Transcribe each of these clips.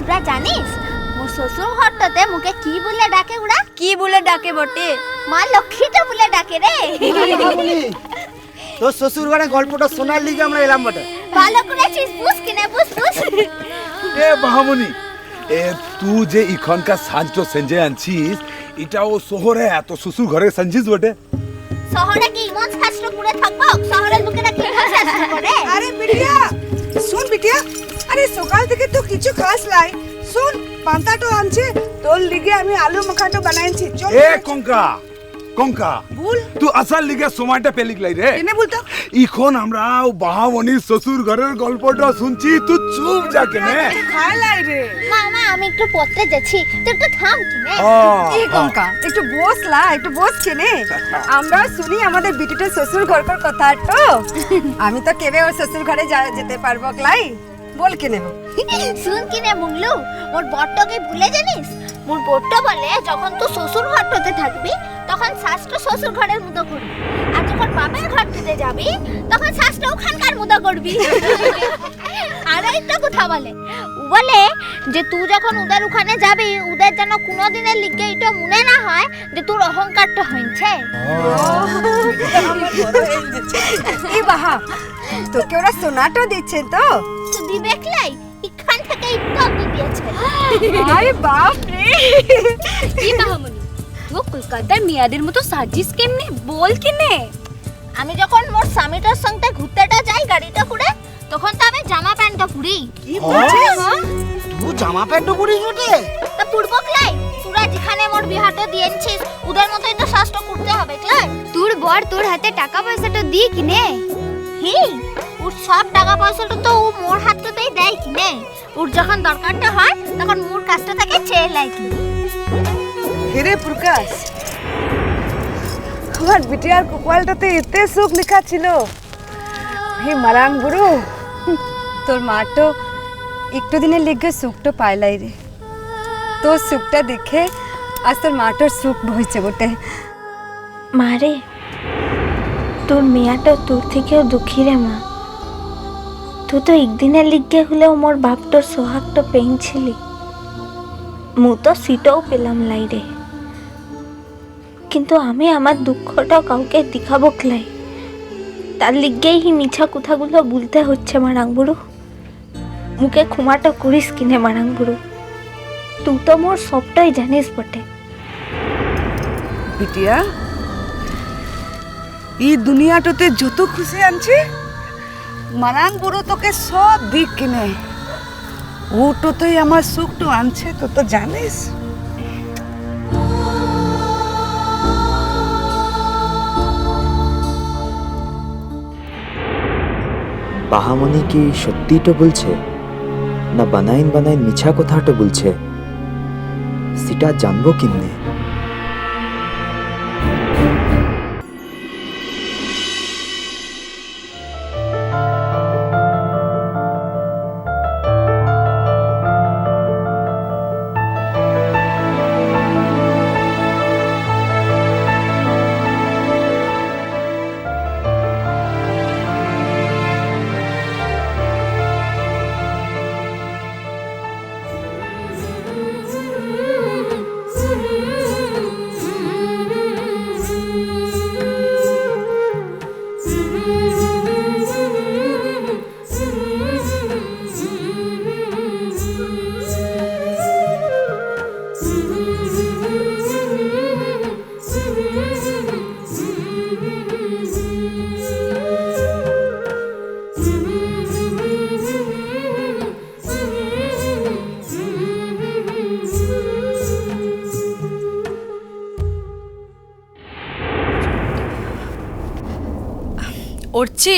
তোরা জানিস মোর শ্বশুর ঘরটাতে মুকে কি বলে ডাকে ওরা? কি বলে ডাকে বটে? মা লক্ষ্মীটা বলে ডাকে রে। তোর শ্বশুর ঘরে গল্পটা শোনার লিগে আমরা এলাম বটে। ভালো করেছিস, বুঝ কিনে বুঝ। এ বাহামণি, তুই যে ইখনকার সাজটো সেঞ্জে আনছিস, এটা ও শহরে এত শ্বশুর ঘরে সানছিস বটে? শহরে কি ইমন শাস্ত্র করে থাকবো? শহরের লোকেরা কি ইমন শাস্ত্র করে? আরে বিটিয়া শুন বিটিয়া, আরে সকাল থেকে তো কিছু খাস লাই। শুন পান্তাটো আনছে তোর লিগে, আমি আলু মাখাটো বানাইছি। চল এ কঙ্কা কঙ্কা, ভুল তুই আসার লিগে সময়টা পেলিক লাই রে। কেনে বলতো? ইখন আমরা বাহামণির শ্বশুর ঘরের গল্পটা শুনছি, তুই চুপ যা কেনে। খাই লাই রে। মা আমি একটু পড়তে যাচ্ছি, তুই একটু থাম কিনে। এই কঙ্কা একটু বস লা, একটু বস কেনে। আমরা শুনি আমাদের বিটিটার শ্বশুর ঘরকার কথা তো। আমি তো কেবে ওর শ্বশুর ঘরে যেতে পারবো লাই, বল কেনে। শুন কিনে মুগলু, মোর বড়টাকে ভুলে জানিস? মোর বড়টা বলে যখন তুই শ্বশুর ঘরটাতে থাকবি তখন শাস্ত্র শ্বশুর ঘরের মতো করবি, আর যখন বাবার ঘরটাতে যাবি তখন শাস্ত্র ওখানকার মতো করবি। আর একটা কথা বলে, ও বলে যে তুই যখন ওদের ওখানে যাবি, ওদের যেন কোনোদিনের লিগে এটা মনে না হয় যে তোর অহংকারটা হয়েছে। এই বাহা, তোকে ওরা সোনাটো দিচ্ছে তো? তো দিবে লাই এখান থেকে একটু দিয়েছে। আরে বাপ রে। কি বাহামণি, ও কলকাতার মেয়াদের মতো সাজিস কেমনে, বল কিনে। আমি যখন মোর স্বামীটার সঙ্গে ঘুরতেটা যাই গাড়িটা করে, তখন তো আমি জামা প্যান্টটা পরি। কি বলছিস? তুই জামা প্যান্টও পরিস বটে? তা পূর্ব ক্লাই তোরা যেখানে মোর বিহারটা দিয়েছিস ওদের মতোই তো শাস্ত্র করতে হবে ক্লাই। তোর বর তোর হাতে টাকা পয়সাটা দিয়ে কিনে। হি ওর সব টাকা পয়সাটা তো ও মোর হাতটাতেই দেয় কিনে। ওর যখন দরকারটা হয় তখন মোর কাছটা থেকে চেয়ে লাই কিনে। হেরে প্রকাশ, আমার বিটিয়ার কপালটাতে এতে সুখ লেখা ছিল। হে মারাং গুরু, তোর মা তো একটু দিনের লিগে সুখটা পাইলাই রে। তোর সুখটা দেখে আজ তোর মাটার সুখ হয়েছে বটে। মারে তোর মেয়াটা তোর থেকেও দুঃখী রে মা। তুই তো একদিনের লিগে হলেও মোর বাপটার সোহাগটা পেয়েছিলি, মু তো সিটাও পেলাম লাই রে। কিন্তু আমি আমার দুঃখটা কাউকে দেখাবো ক্লাই, তার লিগেই হি মিছা কথাগুলো বলতে হচ্ছে মারাং বুড়ো। মুখে ক্ষমাটা করিস কিনে মারাং বুড়ো, তুই তো মোর সবটাই জানিস বটে। বিটিয়া, এই দুনিয়াটাতে যত খুশি আনছে মারাং বুড়ো তোকে সব দিক কিনে। ও তোই আমার সুখটা আনছে, তো তো জানিস। বাহামণি কি সত্যিটা বলছে না বানাইন বানাইন মিছা কথাটা বলছে, সেটা জানবো কেমনে? অর্চি,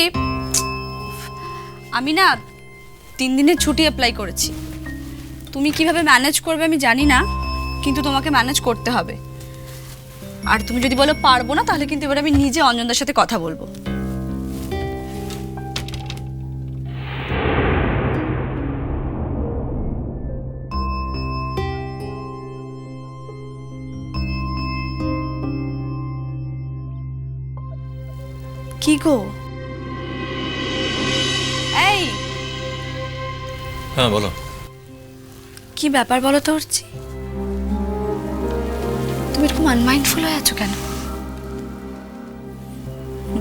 আমি না 3 দিনের ছুটি অ্যাপ্লাই করেছি। তুমি কিভাবে ম্যানেজ করবে আমি জানি না, কিন্তু তোমাকে ম্যানেজ করতে হবে। আর তুমি যদি বলো পারবো না, তাহলে কিন্তু এবার আমি নিজে অঞ্জনদার সাথে কথা বলবো। কি গো? এই হ্যাঁ বলো। কি ব্যাপার বলো তো উঠছি, তুমি এরকম আনমাইন্ডফুল হয়ে আছো কেন?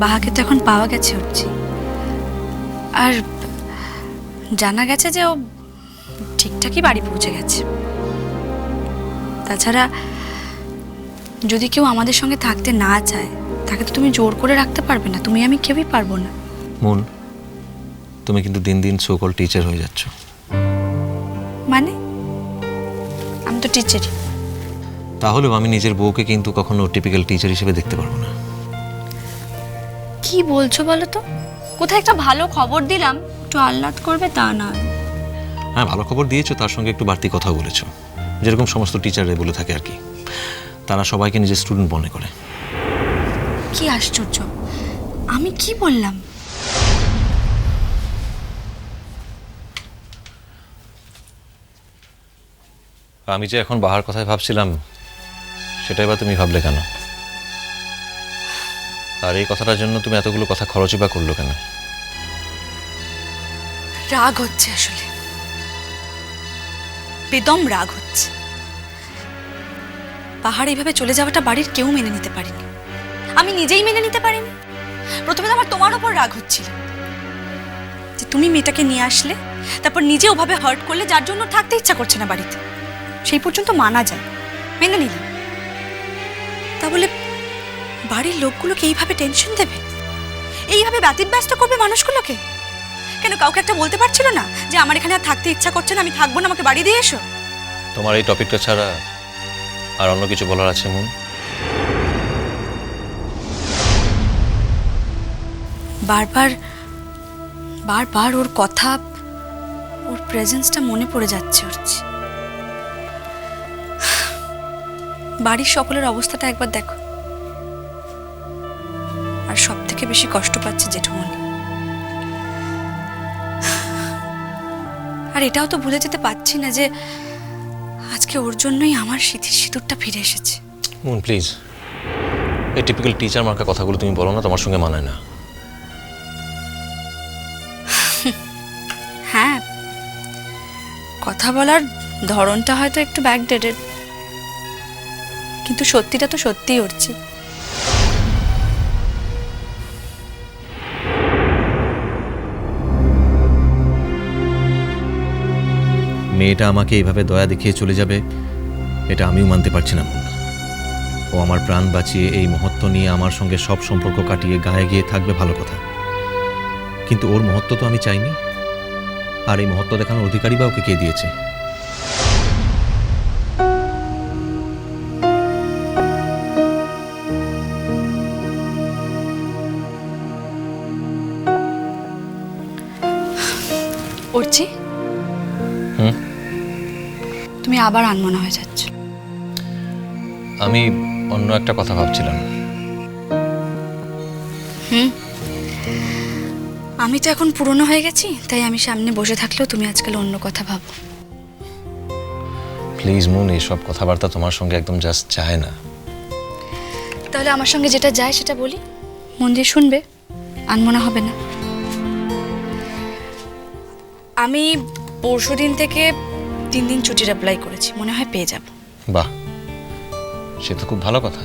বাহাকে তো এখন পাওয়া গেছে উঠছি, আর জানা গেছে যে ও ঠিকঠাকই বাড়ি পৌঁছে গেছে। তাছাড়া যদি কেউ আমাদের সঙ্গে থাকতে না চায় তাকে তো তুমি জোর করে রাখতে পারবে না, তুমি আমি কেউই পারবো না। মন, তুমি কিন্তু দিন দিন সোকল টিচার হয়ে যাচ্ছ। মানে আমি তো টিচারই। তাহলেও আমি নিজের বউকে কিন্তু কখনো টিপিক্যাল টিচার হিসেবে দেখতে পারবো না। কি বলছো বলো তো? কোথায় একটা ভালো খবর দিলাম, একটু আহ্লাদ করবে তা না। হ্যাঁ, ভালো খবর দিয়েছো, তার সঙ্গে একটু বাড়তি কথাও বলেছো, যেরকম সমস্ত টিচাররা বলে থাকে আর কি। তারা সবাইকে নিজের স্টুডেন্ট মনে করে। কি আশ্চর্য, আমি কি বললাম? আমি যে এখন বাহার কথায় ভাবছিলাম, সেটাই বা তুমি ভাবলে কেন? আর এই কথাটার জন্য তুমি এতগুলো কথা খরচই বা করলো কেন? রাগ হচ্ছে, আসলে বেদম রাগ হচ্ছে। পাহাড় এইভাবে চলে যাওয়াটা বাড়ির কেউ মেনে নিতে পারেনি, আমি নিজেই মেনে নিতে পারিনি। প্রথমে তো আমার তোমার ওপর রাগ হচ্ছিল যে তুমি মেয়েটাকে নিয়ে আসলে, তারপর নিজে ওভাবে হার্ট করলে, যার জন্য থাকতে ইচ্ছা করছে না বাড়িতে। সেই পর্যন্ত মানা যায়, মেনে নিলাম। তা বলে বাড়ির লোকগুলোকে এইভাবে টেনশন দেবে, এইভাবে ব্যতিব্যস্ত করবে মানুষগুলোকে? কেন কাউকে একটা বলতে পারছিল না যে আমার এখানে আর থাকতে ইচ্ছা করছে না, আমি থাকবো না, আমাকে বাড়ি দিয়ে এসো? তোমার এই টপিকটা ছাড়া আর অন্য কিছু বলার আছে মন? বারবার বারবার ওর কথা, ওর প্রেজেন্সটা মনে পড়ে যাচ্ছে। বাড়ির সকলের অবস্থাটা একবার দেখো। আর সব থেকে বেশি কষ্ট পাচ্ছে জেঠুমনি। আর এটাও তো ভুলে যেতে পারছি না যে আজকে ওর জন্যই আমার স্মৃতির সিঁদুরটা ফিরে এসেছে। মন প্লিজ, এই টিপিক্যাল টিচার মার্কা কথাগুলো তুমি বলো না, তোমার সঙ্গে মানায় না। হ্যাঁ, কথা বলার ধরনটা হয়তো একটু ব্যাকডেটেড, কিন্তু সত্যিটা তো সত্যিই উঠছে। মেয়েটা আমাকে এইভাবে দয়া দেখিয়ে চলে যাবে, এটা আমিও মানতে পারছি না মন। ও আমার প্রাণ বাঁচিয়ে এই মহত্ব নিয়ে আমার সঙ্গে সব সম্পর্ক কাটিয়ে গায়ে গিয়ে থাকবে, ভালো কথা, কিন্তু ওর মহত্ব তো আমি চাইনি। আর এই মহত্ব দেখানোর অধিকারই বা ওকে কে দিয়েছে? উঠছি, তুমি আবার আনমনা হয়ে যাচ্ছ। আমি অন্য একটা কথা ভাবছিলাম। আমি তো এখন পুরনো হয়ে গেছি, তাই আমি সামনে বসে থাকলেও তুমি আজকাল অন্য কথা ভাবো। প্লিজ মন, এইসব কথাবার্তা তোমার সঙ্গে একদম জাস্ট যায় না। তাহলে আমার সঙ্গে যেটা যায় সেটা বলি, মন দিয়ে শুনবে, আনমনা হবে না। আমি পরশুদিন থেকে 3 দিন ছুটির অ্যাপ্লাই করেছি, মনে হয় পেয়ে যাব। বাহ, সে তো খুব ভালো কথা।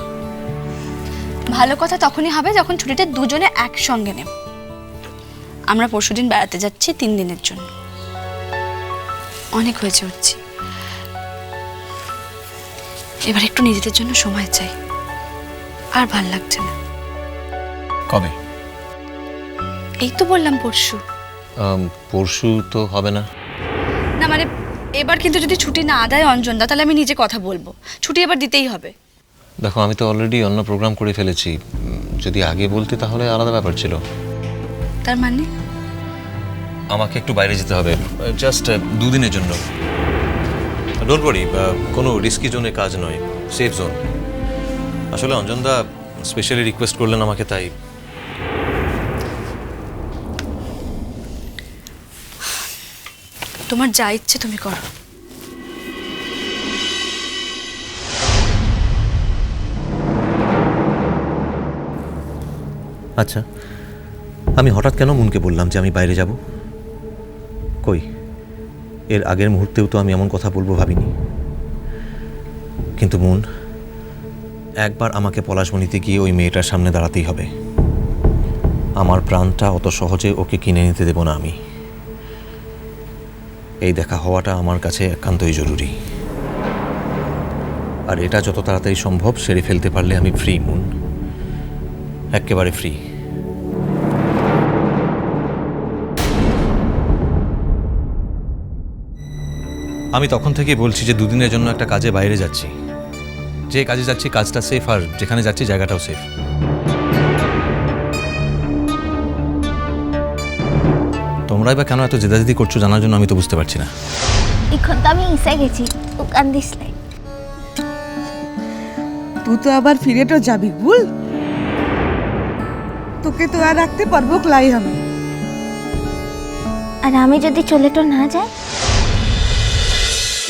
ভালো কথা তখনই হবে যখন ছুটিটা দুজনে একসঙ্গে নেব। আমরা পরশুদিন বেড়াতে যাচ্ছি 3 দিনের জন্য। অনেক হয়েছে উঠছি, এবার একটু নিজেদের জন্য সময় চাই, আর ভাল লাগছে না। কবে? এই তো বললাম পরশু। পরশু তো হবে না। না মানে এবার কিন্তু যদি ছুটি না দেয় অঞ্জনদা, তাহলে আমি নিজে কথা বলবো, ছুটি এবার দিতেই হবে। দেখো, আমি তো অলরেডি অন্য প্রোগ্রাম করে ফেলেছি, যদি আগে বলতে তাহলে আলাদা ব্যাপার ছিল। তার মানে আমাকে একটু বাইরে যেতে হবে, জাস্ট 2 দিনের জন্য। ডোন্ট ওয়ারি, কোনো রিস্কি জোনে কাজ নয়, সেফ জোন। আসলে অঞ্জনদা স্পেশালি রিকোয়েস্ট করলেন আমাকে, তাই। তোমার যা ইচ্ছে তুমি করো। আচ্ছা, আমি হঠাৎ কেন মনকে বললাম যে আমি বাইরে যাব? কই, এর আগের মুহূর্তেও তো আমি এমন কথা বলবো ভাবিনি, কিন্তু মন, একবার আমাকে পলাশমণিতে গিয়ে ওই মেয়েটার সামনে দাঁড়াতেই হবে। আমার প্রাণটা অত সহজে ওকে কিনে নিতে দেব না আমি। এই দেখা হওয়াটা আমার কাছে একান্তই জরুরি, আর এটা যত তাড়াতাড়ি সম্ভব সেরে ফেলতে পারলে আমি ফ্রি মুন, একেবারে ফ্রি। আমি তখন থেকেই বলছি যে দুদিনের জন্য একটা কাজে বাইরে যাচ্ছি। যে কাজে যাচ্ছি কাজটা সেফ, আর যেখানে যাচ্ছি জায়গাটাও সেফ। তোমরাই বা কেন এত জেদাজেদি করছো জানার জন্য আমি তো বুঝতে পারছি না। এখন তো আমি ইসে গেছি, দোকান দিস নাই। তুই তো আবার ফিরে তো যাবি ভুল, তোকে তো আর রাখতে পারবো ক্লাই আমি। আর আমি যদি চলে তো না যাই?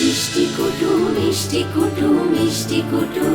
মিষ্টি কুটু মিষ্টি কুটু মিষ্টি কুটু